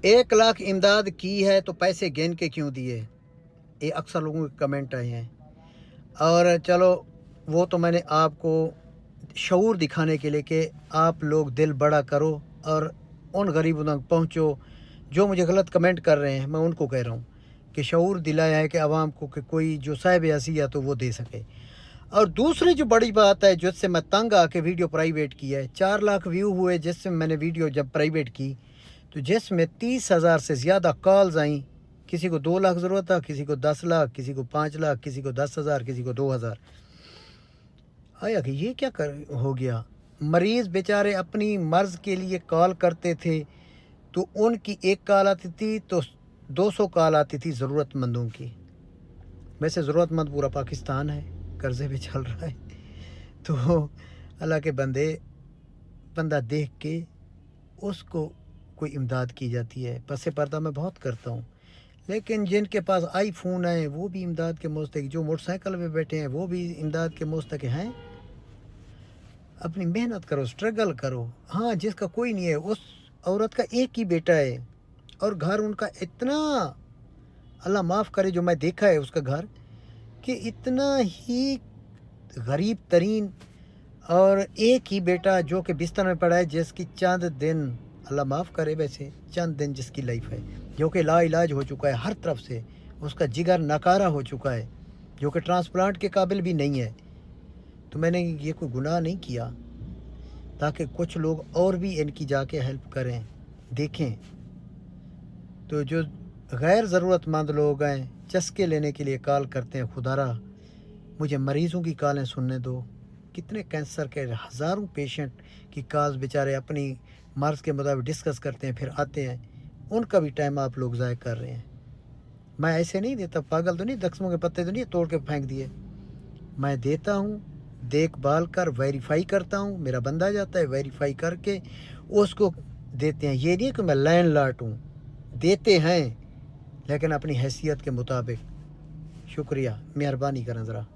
1 लाख इमदाद की है तो पैसे गिन के क्यों दिए, ये अक्सर लोगों के कमेंट आए हैं। और चलो वो तो मैंने आपको शऊर दिखाने के लिए कि आप लोग दिल बड़ा करो और उन गरीबों तक पहुँचो जो मुझे गलत कमेंट कर रहे हैं। मैं उनको कह रहा हूँ कि शऊर दिलाया है कि आवाम को कि कोई जो साहिब हसीयत तो वो दे सके। और दूसरी जो बड़ी बात है जिससे मैं तंग आके वीडियो प्राइवेट की है, 4 लाख व्यू हुए जिससे मैंने वीडियो जब प्राइवेट की, तो जिसमें 30,000 से ज़्यादा कॉल्स आई। किसी को 2 लाख ज़रूरत था, किसी को 10 लाख, किसी को 5 लाख, किसी को 10,000, किसी को 2,000। आया कि ये क्या हो गया। मरीज़ बेचारे अपनी मर्ज़ के लिए कॉल करते थे तो उनकी एक कॉल आती थी तो 200 कॉल आती थी ज़रूरतमंदों की। वैसे ज़रूरतमंद पूरा पाकिस्तान है, कर्ज़े पे चल रहा है। तो अल्लाह के बंदा देख के उसको कोई इमदाद की जाती है। पसे पर्दा मैं बहुत करता हूँ, लेकिन जिनके पास आईफोन है वो भी इमदाद के मुस्तहिक, जो मोटरसाइकिल पे बैठे हैं वो भी इमदाद के मुस्तहिक हैं। अपनी मेहनत करो, स्ट्रगल करो। हाँ, जिसका कोई नहीं है, उस औरत का एक ही बेटा है और घर उनका इतना, अल्लाह माफ़ करे जो मैं देखा है उसका घर, कि इतना ही गरीब तरीन, और एक ही बेटा जो कि बिस्तर में पड़ा है, जिसकी चंद दिन, अल्लाह माफ़ करे वैसे, चंद दिन जिसकी लाइफ है, जो कि लाइलाज हो चुका है हर तरफ से, उसका जिगर नकारा हो चुका है, जो कि ट्रांसप्लांट के काबिल भी नहीं है। तो मैंने ये कोई गुनाह नहीं किया, ताकि कुछ लोग और भी इनकी जाके हेल्प करें, देखें। तो जो गैर ज़रूरतमंद लोग हैं, चस्के लेने के लिए कॉल करते हैं, खुदारा मुझे मरीज़ों की कॉलें सुनने दो। कितने कैंसर के हज़ारों पेशेंट की कॉल्स बेचारे अपनी मर्ज़ के मुताबिक डिस्कस करते हैं, फिर आते हैं, उनका भी टाइम आप लोग ज़ाय कर रहे हैं। मैं ऐसे नहीं देता, पागल तो नहीं, दक्षिणों के पत्ते तो नहीं तोड़ के फेंक दिए। मैं देता हूँ, देखभाल कर वेरीफाई करता हूँ, मेरा बंदा जाता है वेरीफाई करके उसको देते हैं। ये नहीं कि मैं लैंडलॉर्ड हूँ, देते हैं लेकिन अपनी हैसियत के मुताबिक। शुक्रिया, मेहरबानी करें ज़रा।